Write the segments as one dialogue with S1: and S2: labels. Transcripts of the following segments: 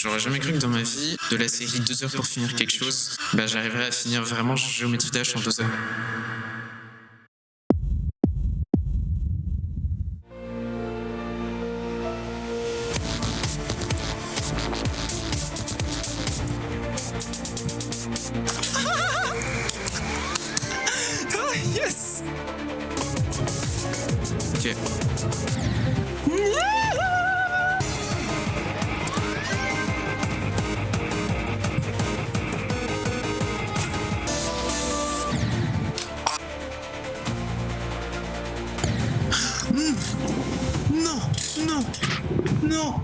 S1: J'aurais jamais cru que dans ma vie, de la série 2 heures pour finir quelque chose, bah j'arriverais à finir vraiment Géométrie Dash en 2 heures.
S2: Oh yes.
S1: Ok.
S2: Non, non, non.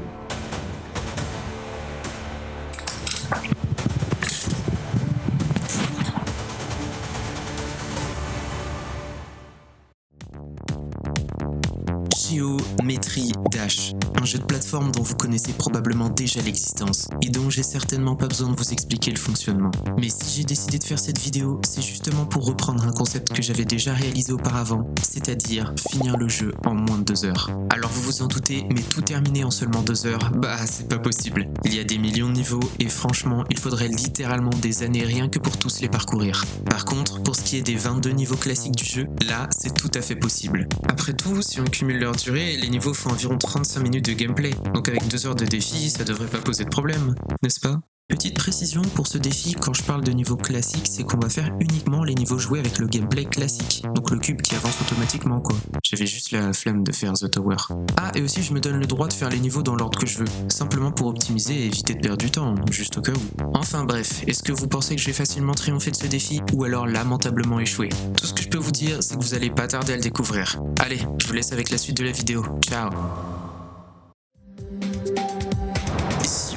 S3: Géométrie Dash, un jeu de plateforme dont vous connaissez probablement déjà l'existence et dont j'ai certainement pas besoin de vous expliquer le fonctionnement. Mais si j'ai décidé de faire cette vidéo, c'est justement pour reprendre un concept que j'avais déjà réalisé auparavant, c'est-à-dire finir le jeu en moins de 2 heures. Alors vous vous en doutez, mais tout terminer en seulement 2 heures, bah c'est pas possible. Il y a des millions de niveaux et franchement, il faudrait littéralement des années rien que pour tous les parcourir. Par contre, pour ce qui est des 22 niveaux classiques du jeu, là c'est tout à fait possible. Après tout, si on cumule leur durée, les niveaux font environ 35 minutes de gameplay, donc avec 2 heures de défi, ça devrait pas poser de problème, n'est-ce pas ? Petite précision pour ce défi, quand je parle de niveau classique, c'est qu'on va faire uniquement les niveaux joués avec le gameplay classique, donc le cube qui avance automatiquement quoi. J'avais juste la flemme de faire The Tower. Ah, et aussi je me donne le droit de faire les niveaux dans l'ordre que je veux, simplement pour optimiser et éviter de perdre du temps, juste au cas où. Enfin bref, est-ce que vous pensez que je vais facilement triompher de ce défi, ou alors lamentablement échouer? Tout ce que je peux vous dire, c'est que vous allez pas tarder à le découvrir. Allez, je vous laisse avec la suite de la vidéo. Ciao.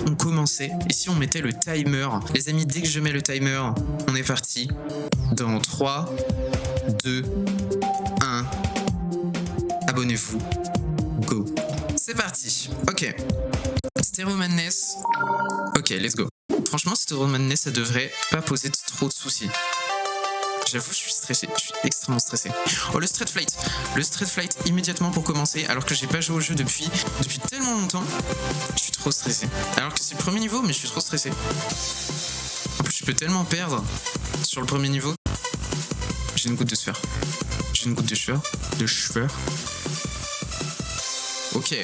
S3: On commençait, et si on mettait le timer, les amis, dès que je mets le timer, on est parti dans 3, 2, 1, abonnez-vous, go. C'est parti, ok. Stereo Madness, ok, let's go. Franchement, Stereo Madness, ça devrait pas poser trop de soucis. J'avoue, je suis stressé, je suis extrêmement stressé. Oh, le Street Flight. Le Street Flight immédiatement pour commencer, alors que j'ai pas joué au jeu depuis tellement longtemps. Je suis trop stressé. Alors que c'est le premier niveau, mais je suis trop stressé. En plus, je peux tellement perdre sur le premier niveau. J'ai une goutte de sueur. J'ai une goutte de sueur.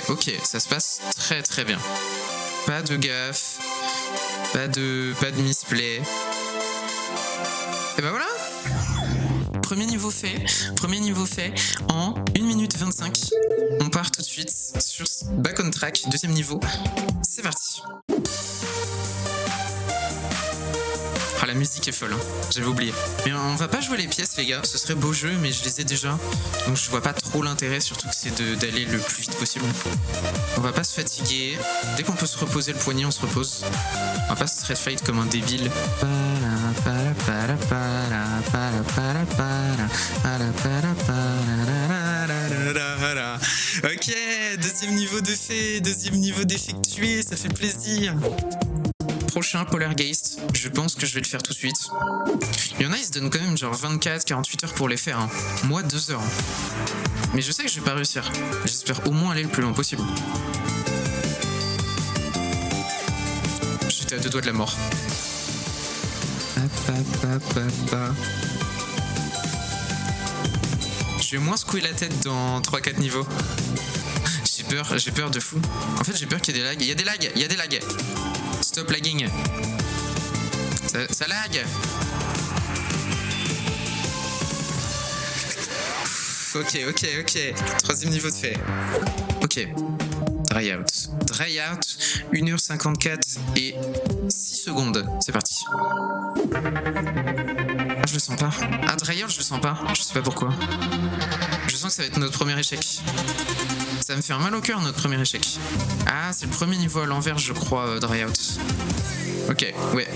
S3: Ok, ça se passe très très bien. Pas de gaffe. Pas de misplay. Et bah voilà. Premier niveau fait en 1 minute 25. On part tout de suite sur Back on Track, deuxième niveau. C'est parti. Ah, la musique est folle, hein. J'avais oublié. Mais on va pas jouer les pièces, les gars. Ce serait beau jeu, mais je les ai déjà. Donc je vois pas trop l'intérêt, surtout que c'est d'aller le plus vite possible. On va pas se fatiguer. Dès qu'on peut se reposer le poignet, on se repose. On va pas se Street Fight comme un débile. Ok, deuxième niveau de fait, deuxième niveau d'effectué, ça fait plaisir. Prochain Polargeist, je pense que je vais le faire tout de suite. Il y en a, ils se donnent quand même genre 24-48 heures pour les faire, hein. Moi 2 heures. Mais je sais que je vais pas réussir. J'espère au moins aller le plus loin possible. J'étais à 2 doigts de la mort. Je vais moins secouer la tête dans 3-4 niveaux. J'ai peur de fou. En fait, j'ai peur qu'il y ait des lags. Il y a des lags. Stop lagging. Ça lag. Ok. Troisième niveau de fait. Ok. Dry out, 1h54 et 6 secondes. C'est parti. Ah, je le sens pas. Ah, Dry out, je le sens pas. Je sais pas pourquoi. Je sens que ça va être notre premier échec. Ça me fait un mal au cœur, notre premier échec. Ah, c'est le premier niveau à l'envers, je crois, Dry out. Ok, ouais.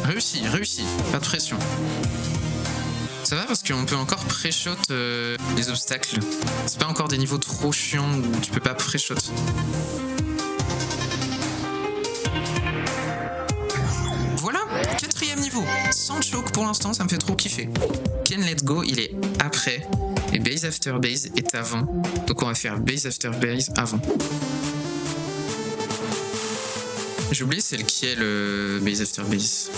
S3: Réussi, pas de pression. Ça va parce qu'on peut encore pré-shot les obstacles. C'est pas encore des niveaux trop chiants où tu peux pas pré-shot. Voilà, 4e niveau, sans
S1: choke pour l'instant, ça me fait trop kiffer. Ken Let's Go, il est après. Et Base After Base est avant. Donc on va faire Base After Base avant. J'ai oublié c'est lequel le Base After Base.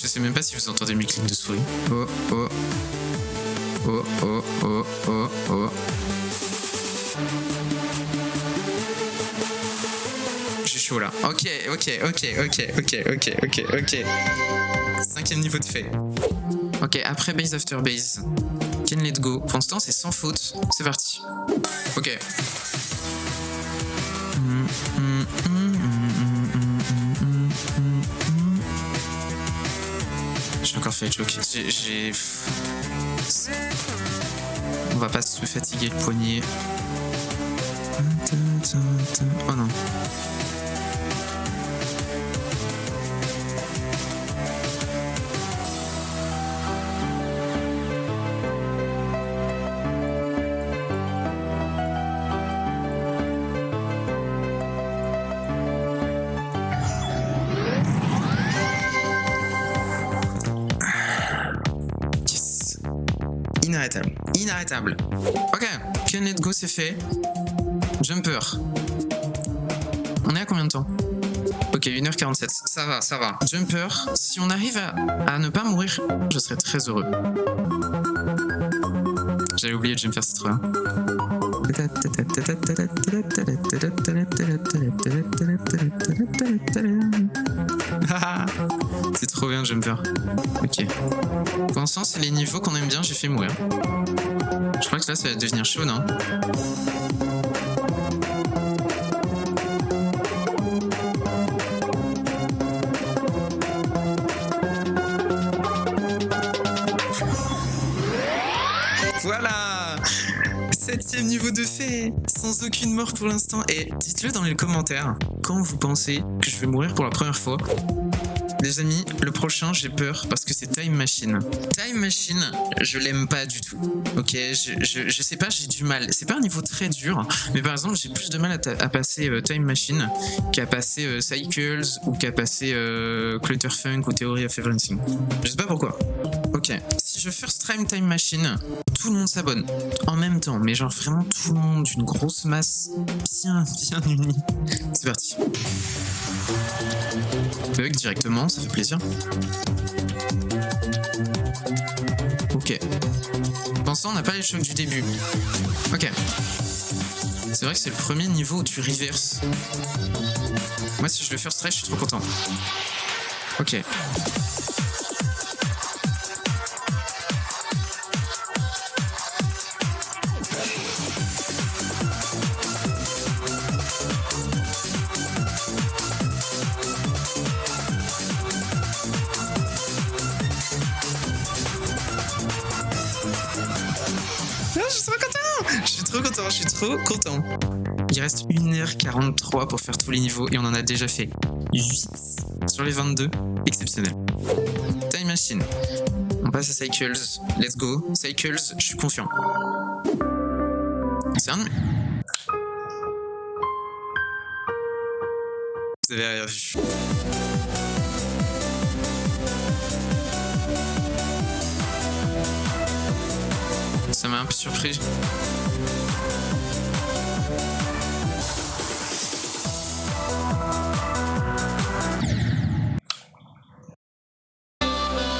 S1: Je sais même pas si vous entendez mes clics de souris. Oh oh. Oh oh oh oh oh. J'ai chaud là. Ok. 5e niveau de fait. Ok, après Base After Base. Ken Let's Go. Pour l'instant, c'est sans faute. C'est parti. Ok. J'ai encore fait choke. On va pas se fatiguer le poignet. Oh non. Inarrêtable. Ok, Ken Let's Go c'est fait. Jumper. On est à combien de temps? Ok, 1h47. Ça va. Jumper, si on arrive à ne pas mourir, je serais très heureux. J'avais oublié de jumper, c'est trop bien. C'est trop bien, jumper. Ok. Pour l'instant, c'est les niveaux qu'on aime bien, j'ai fait mourir. Je crois que là, ça va devenir chaud, non? Voilà! 7e niveau de fait, sans aucune mort pour l'instant. Et dites-le dans les commentaires quand vous pensez que je vais mourir pour la première fois. Les amis, le prochain, j'ai peur parce que c'est Time Machine. Time Machine, je l'aime pas du tout. Ok, je sais pas, j'ai du mal. C'est pas un niveau très dur, mais par exemple, j'ai plus de mal à passer Time Machine qu'à passer Cycles ou qu'à passer Clutterfunk ou Theory of Everything. Je sais pas pourquoi. Ok, si je first Time Machine, tout le monde s'abonne en même temps, mais genre vraiment tout le monde, une grosse masse bien unie. C'est parti. Bug directement, ça fait plaisir. Ok. Pour l'instant, on n'a pas les chocs du début. Ok. C'est vrai que c'est le premier niveau où tu reverses. Moi, si je le first try, je suis trop content. Ok. Je suis trop content. Il reste 1h43 pour faire tous les niveaux et on en a déjà fait 8 sur les 22. Exceptionnel. Time Machine. On passe à Cycles. Let's go. Cycles, je suis confiant. C'est un... Vous avez rien vu. Ça m'a un peu surpris.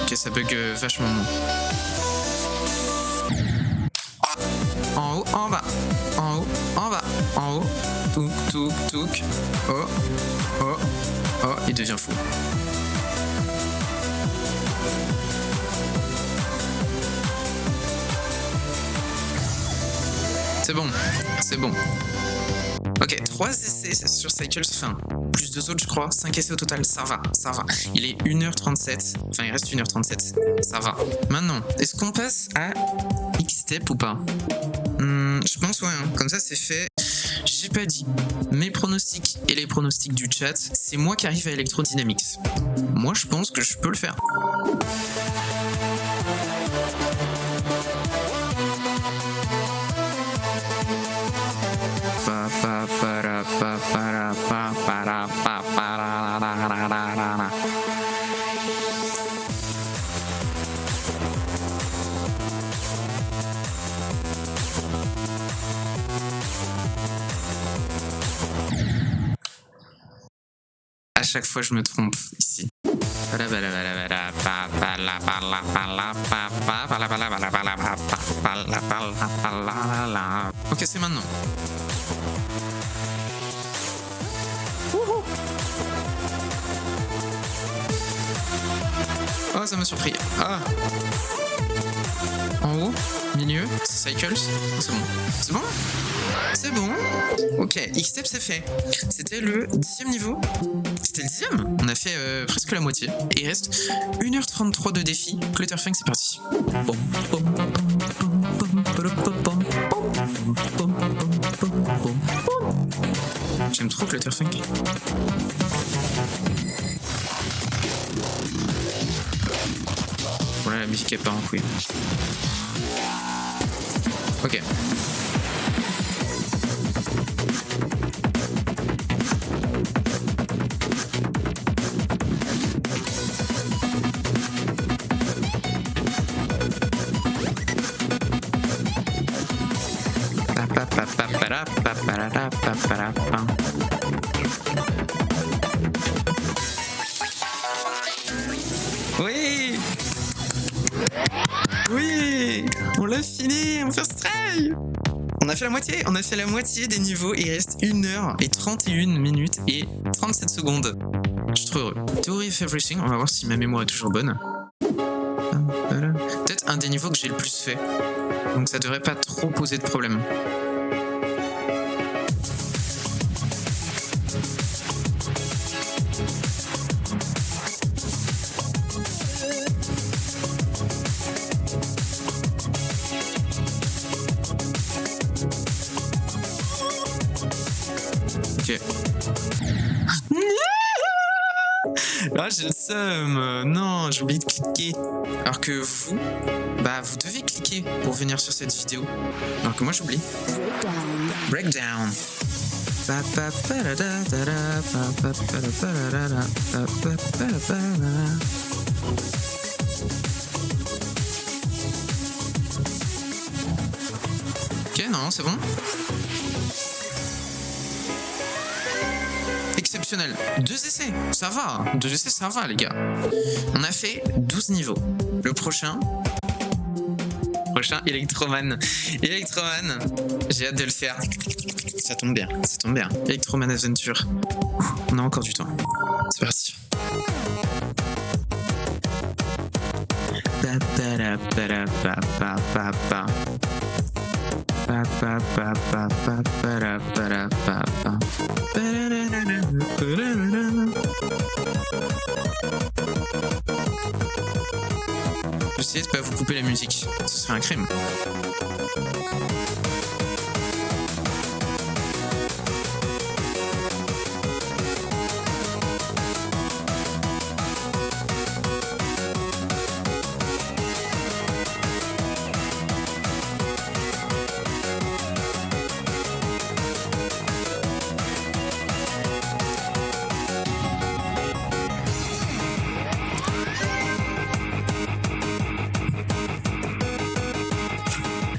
S1: Ok, ça bug vachement. En haut, en bas, en haut, en bas, en haut. Touk. Oh, il devient fou. C'est bon. Ok, 3 essais sur Cycles, enfin, plus 2 autres je crois, 5 essais au total, ça va. Il est 1h37, enfin il reste 1h37, ça va. Maintenant, est-ce qu'on passe à X-Step ou pas? Je pense ouais, hein. Comme ça c'est fait. J'ai pas dit, mes pronostics et les pronostics du chat, c'est moi qui arrive à Electrodynamics. Moi je pense que je peux le faire. À chaque fois, je me trompe ici. Ok, c'est maintenant. Oh, ça m'a surpris. Ah. En haut, milieu, cycles. C'est bon. C'est bon? C'est bon. Ok, X-Step c'est fait. C'était le 10e niveau. C'était le 10e. On a fait presque la moitié. Et il reste 1h33 de défi. Clutterfunk, c'est parti. J'aime trop Clutterfunk. Voilà, la musique est pas en couille. Ok. Oui! Oui! On l'a fini! On first try! On a fait la moitié des niveaux et il reste 1h31 minutes et 37 secondes. Je suis trop heureux. Theory of Everything, on va voir si ma mémoire est toujours bonne. Peut-être un des niveaux que j'ai le plus fait. Donc ça devrait pas trop poser de problème. Ok. Ah, j'ai le seum. Non, j'ai oublié de cliquer. Alors que vous, vous devez cliquer pour venir sur cette vidéo. Alors que moi, j'oublie. Breakdown. Ok, non, c'est bon. Exceptionnel. 2 essais, ça va. 2 essais, ça va, les gars. On a fait 12 niveaux. Le prochain, Electroman. Electroman, j'ai hâte de le faire. Ça tombe bien, ça tombe bien. Electroman Adventure. On a encore du temps. C'est parti. Essayez de pas vous couper la musique, ce serait un crime.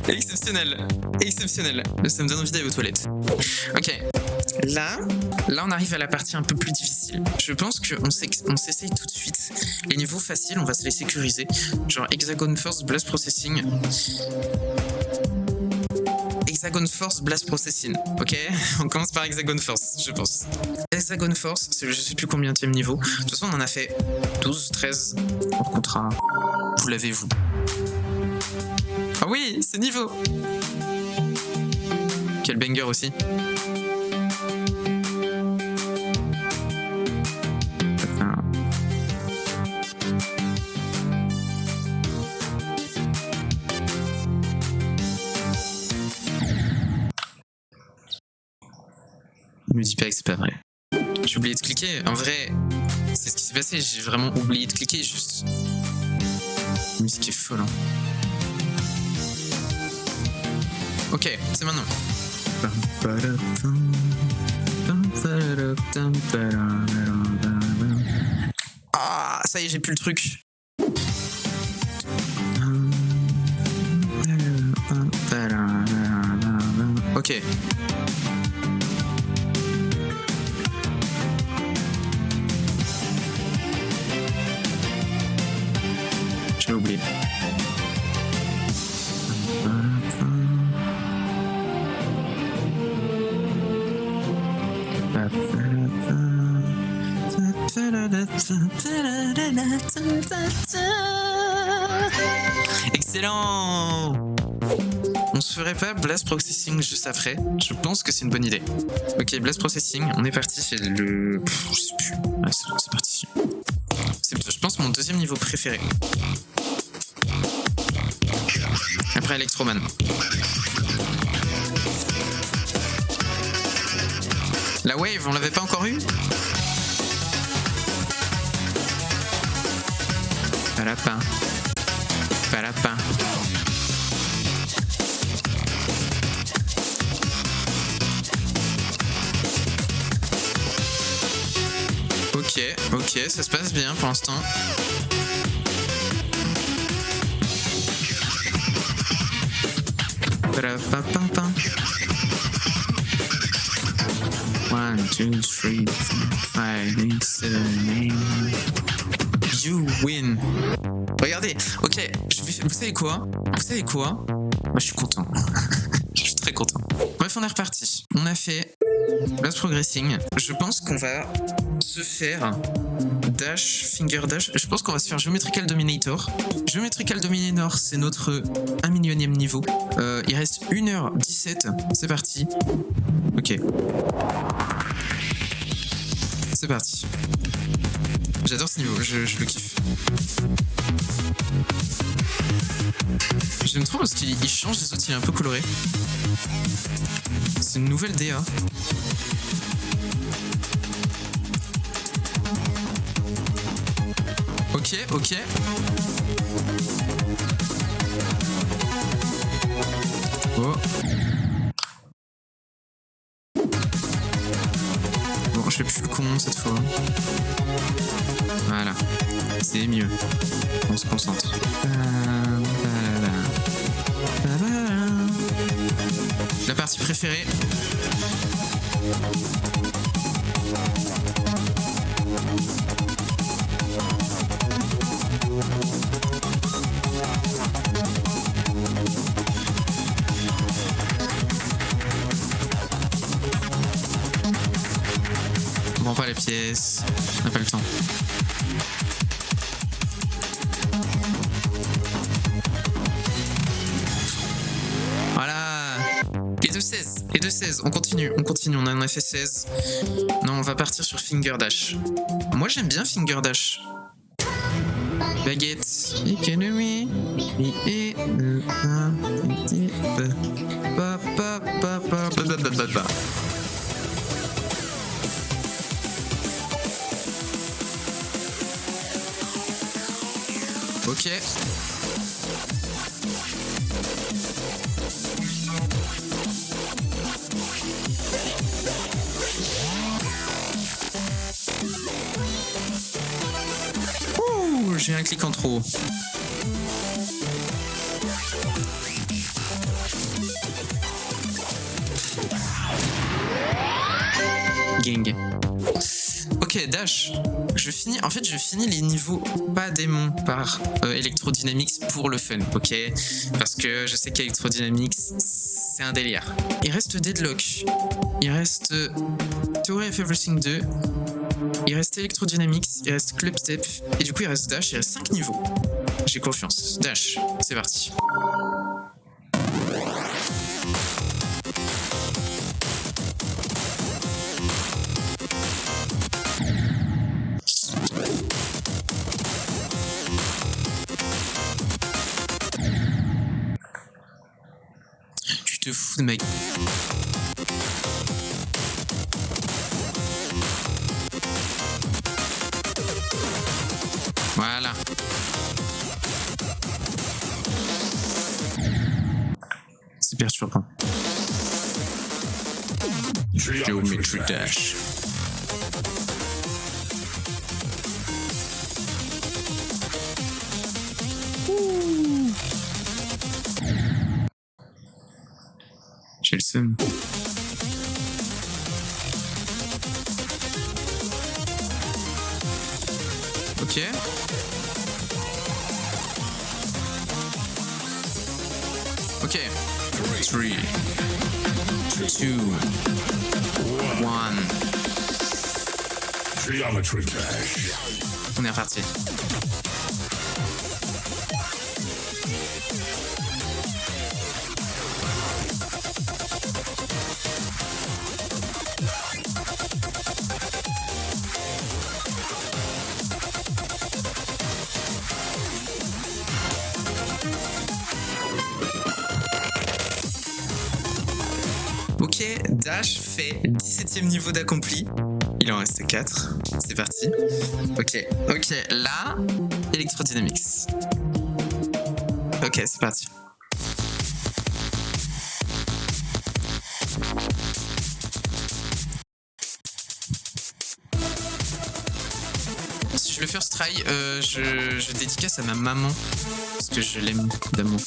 S1: Exceptionnel, exceptionnel. Ça me donne envie d'aller aux toilettes. Ok, là on arrive à la partie un peu plus difficile. Je pense qu'on s'essaye tout de suite. Les niveaux faciles, on va se les sécuriser. Genre Hexagon Force Blast Processing. Hexagon Force Blast Processing, ok? On commence par Hexagon Force, je pense. Hexagon Force, c'est je sais plus combienième niveau. De toute façon, on en a fait 12, 13 hors contrat. Vous l'avez, vous. Ah oui, ce niveau! Quel banger aussi. Me dis pas que c'est pas vrai. J'ai oublié de cliquer. En vrai, c'est ce qui s'est passé. J'ai vraiment oublié de cliquer. Juste. La musique est folle. Hein. Ok, c'est maintenant. Ah, ça y est, j'ai plus le truc. Ok. Excellent. On se ferait pas Blast Processing juste après? Je pense que c'est une bonne idée. Ok, Blast Processing, on est parti, c'est le... je sais plus. Ah, c'est parti. C'est, je pense, mon deuxième niveau préféré. Après Electroman. La wave, on l'avait pas encore eu? Palapin. Palapin. Ok, ça se passe bien pour l'instant. Palapapapam. 1, 2, 3, 4, 5, 6, 7, 8. You win. Regardez, ok, vous savez quoi? Moi je suis content. Je suis très content. Bref, on est reparti. On a fait Blast Progressing. Je pense qu'on va se faire Dash, Finger Dash. Je pense qu'on va se faire Geometrical Dominator. Geometrical Dominator, c'est notre 1 millionième niveau. Il reste 1h17. C'est parti. Ok. C'est parti. J'adore ce niveau, je le kiffe. J'aime trop parce qu'il change les autres, il est un peu coloré. C'est une nouvelle DA. Ok. Oh. Bon, je fais plus le con cette fois. Voilà, c'est mieux. On se concentre. La partie préférée. On prend pas les pièces, on n'a pas le temps. Voilà. Et de 16, on continue, on en a fait 16. Non, on va partir sur Finger Dash. Moi j'aime bien Finger Dash. Baguette, économie, ok. Ouh, j'ai un clic en trop. Gang. Ok, Dash. Je finis les niveaux pas démons par Electrodynamics pour le fun, ok? Parce que je sais qu'Electrodynamics, c'est un délire. Il reste Deadlock. Il reste Theory of Everything 2. Il reste Electrodynamics. Il reste Club Step. Et du coup, il reste Dash. Il reste 5 niveaux. J'ai confiance. Dash, c'est parti. Tu te fous de ma gueule. Voilà. C'est perturbant. Geometry Dash. J'ai le seum. Ok. Ok. 3, 2, 1.
S4: Geometry Dash.
S1: On est reparti. Ok, Dash fait 17e niveau d'accompli. Il en reste 4. C'est parti. Ok, là, Electrodynamics. Ok, c'est parti. Si je le first try, je dédicace à ma maman parce que je l'aime d'amour.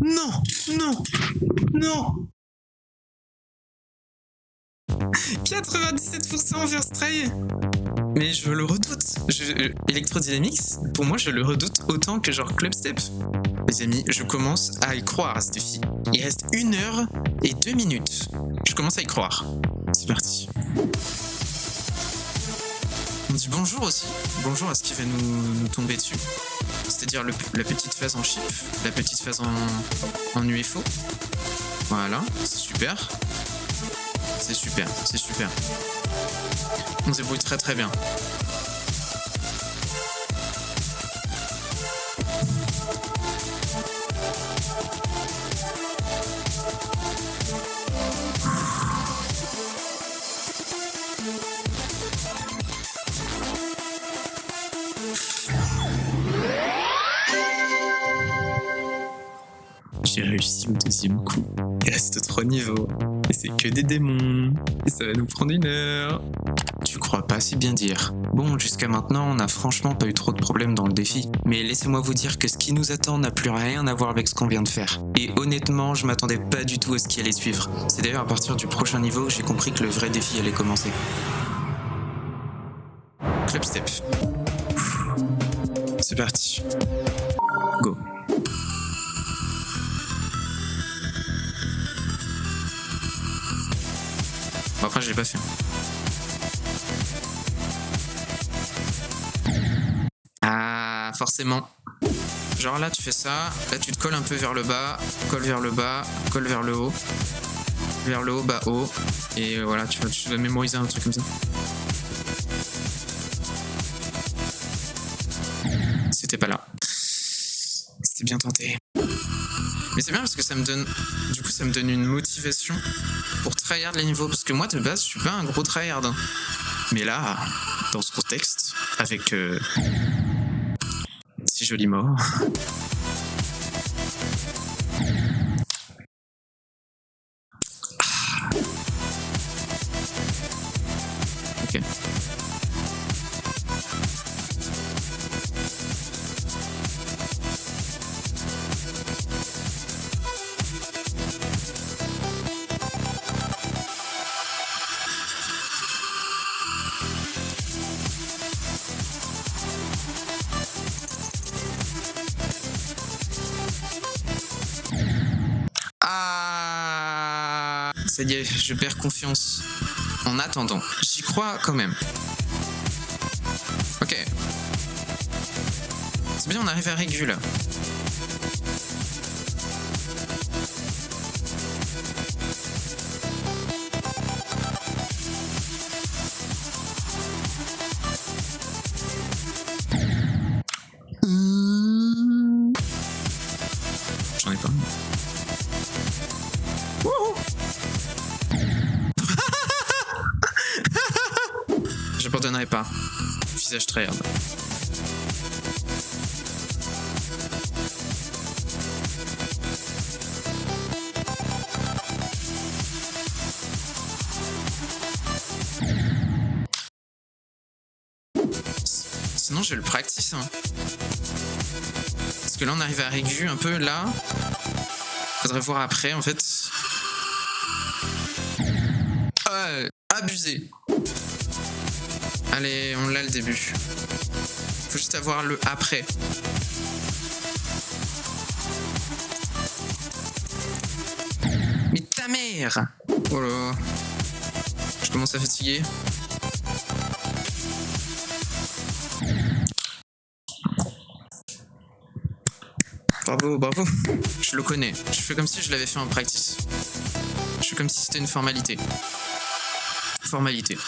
S2: Non, non, non.
S1: 97% first try. Mais je le redoute. Electrodynamics, pour moi, je le redoute autant que genre Clubstep. Les amis, je commence à y croire à ce défi. Il reste 1 heure et 2 minutes. Je commence à y croire. C'est parti. On dit bonjour aussi. Bonjour à ce qui va nous tomber dessus. C'est-à-dire la petite phase en chip, la petite phase en UFO. Voilà, c'est super. C'est super, c'est super. On se débrouille très très bien. J'ai réussi au 2e coup. Il reste 3 niveaux. Et c'est que des démons. Et ça va nous prendre 1 heure. Tu crois pas, c'est bien dire. Bon, jusqu'à maintenant, on n'a franchement pas eu trop de problèmes dans le défi. Mais laissez-moi vous dire que ce qui nous attend n'a plus rien à voir avec ce qu'on vient de faire. Et honnêtement, je m'attendais pas du tout à ce qui allait suivre. C'est d'ailleurs à partir du prochain niveau que j'ai compris que le vrai défi allait commencer. Clubstep. C'est parti. Go. Bon, après, je l'ai pas fait. Ah, forcément. Genre là, tu fais ça. Là, tu te colles un peu vers le bas. Colle vers le bas. Colle vers le haut. Vers le haut, bas, haut. Et voilà, tu vas mémoriser un truc comme ça. C'était pas là. C'était bien tenté. Mais c'est bien parce que ça me donne... Du coup, ça me donne une motivation pour tryhard les niveaux. Parce que moi, de base, je suis pas un gros tryhard. Mais là, dans ce contexte, avec... si joli mort... Ok. Ah, ça y est, je perds confiance. En attendant, j'y crois quand même. Ok. C'est bien, on arrive à Régu là. J'en ai pas. J'abandonnerai pas. Visage tryhard. Sinon, je le practice. Hein. Parce que là, on arrive à Régu un peu là. Faudrait voir après, en fait. Abusé. Allez, on l'a le début. Faut juste avoir le après. Mais ta mère! Oh là. Je commence à fatiguer. Bravo, bravo. Je le connais. Je fais comme si je l'avais fait en practice. Je fais comme si c'était une formalité. Formalité.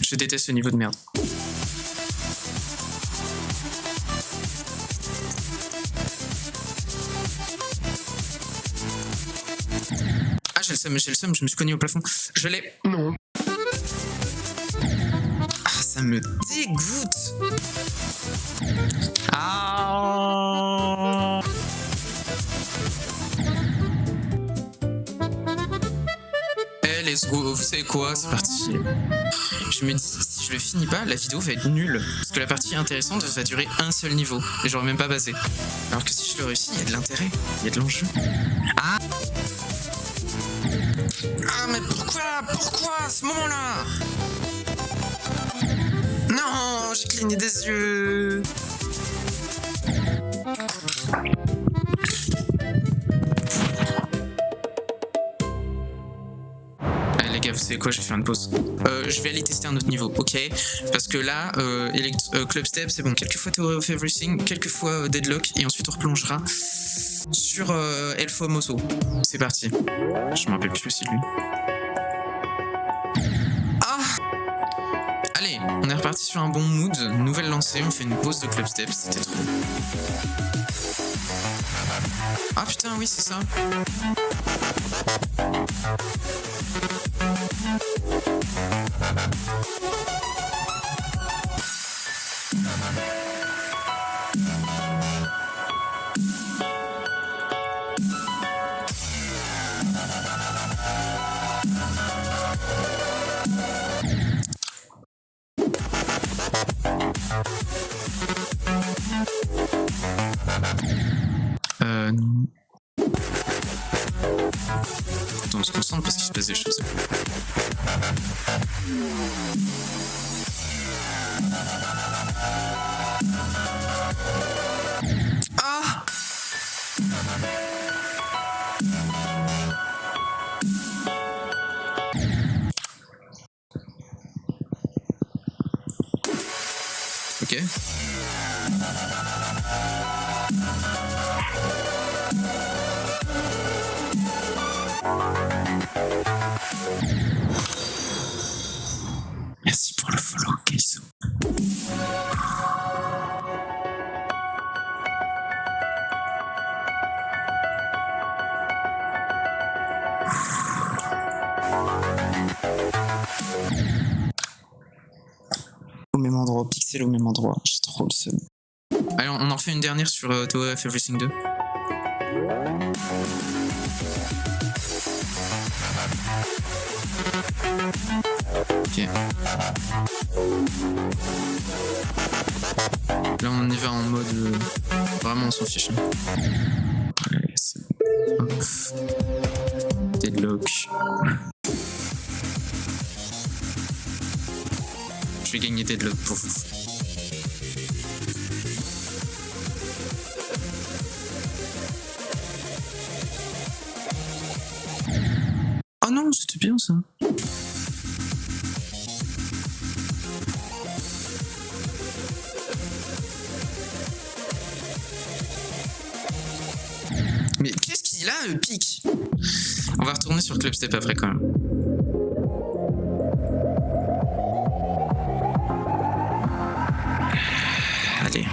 S1: Je déteste ce niveau de merde. Ah, j'ai le seum, je me suis cogné au plafond. Je l'ai.
S2: Non.
S1: Ah, ça me dégoûte.
S2: Ah.
S1: Let's go, vous savez quoi, c'est parti. Je me dis, si je le finis pas, la vidéo va être nulle. Parce que la partie intéressante va durer un seul niveau. Et j'aurais même pas basé. Alors que si je le réussis, il y a de l'intérêt, il y a de l'enjeu. Ah mais pourquoi à ce moment-là? Non, j'ai cligné des yeux. Vous savez quoi, je vais faire une pause. Je vais aller tester un autre niveau, ok? Parce que là, Club Step, c'est bon. Quelques fois Theory of Everything, quelques fois Deadlock, et ensuite on replongera sur El Famoso. C'est parti. Je me rappelle plus aussi de lui. Ah! Allez, on est reparti sur un bon mood. Nouvelle lancée, on fait une pause de Club Step, c'était trop. Ah putain, oui, c'est ça. Attends, on se concentre parce qu'il se passe des choses. Ah! Ok. Merci pour le follow, Keizo. Au même endroit, pixel au même endroit, j'ai trop le seum. Allez, on en refait une dernière sur Theory of Everything 2. Ok. Là on y va en mode vraiment on s'en fiche. Allez, c'est bon. Deadlock. Je vais gagner Deadlock pour vous. Oh non, c'était bien ça. Mais qu'est-ce qu'il a, le pic? On va retourner sur Club Step après quand même. Allez.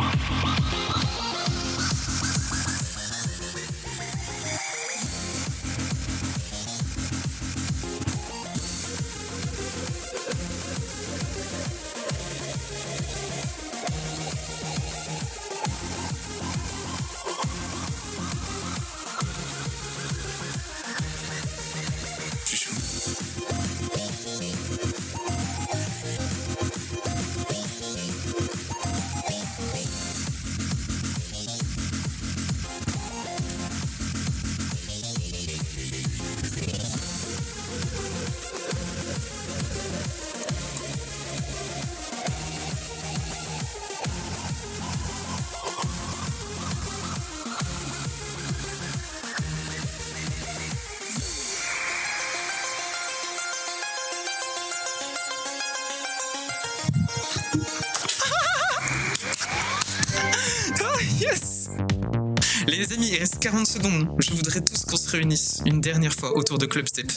S1: Les amis, il reste 40 secondes. Je voudrais tous qu'on se réunisse une dernière fois autour de Club Step.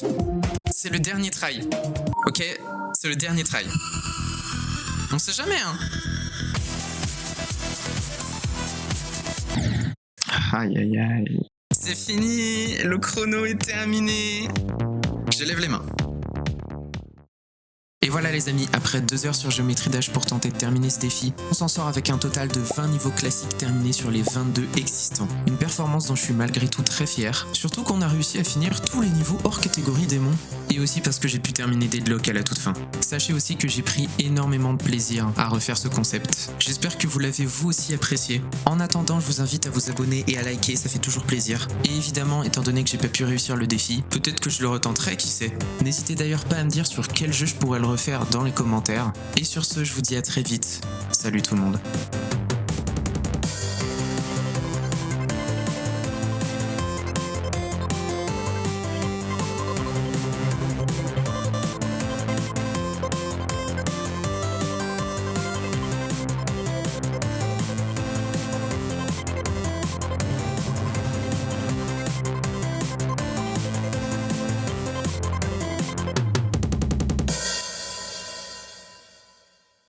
S1: C'est le dernier try. Ok, c'est le dernier try. On sait jamais, hein.
S2: Aïe aïe aïe.
S1: C'est fini, le chrono est terminé. Je lève les mains.
S3: Et voilà les amis, après 2 heures sur Géométrie Dash pour tenter de terminer ce défi, on s'en sort avec un total de 20 niveaux classiques terminés sur les 22 existants. Une performance dont je suis malgré tout très fier, surtout qu'on a réussi à finir tous les niveaux hors catégorie démon, et aussi parce que j'ai pu terminer Deadlock à la toute fin. Sachez aussi que j'ai pris énormément de plaisir à refaire ce concept. J'espère que vous l'avez vous aussi apprécié. En attendant, je vous invite à vous abonner et à liker, ça fait toujours plaisir. Et évidemment, étant donné que j'ai pas pu réussir le défi, peut-être que je le retenterai, qui sait. N'hésitez d'ailleurs pas à me dire sur quel jeu je pourrais le refaire dans les commentaires. Et sur ce, je vous dis à très vite. Salut tout le monde.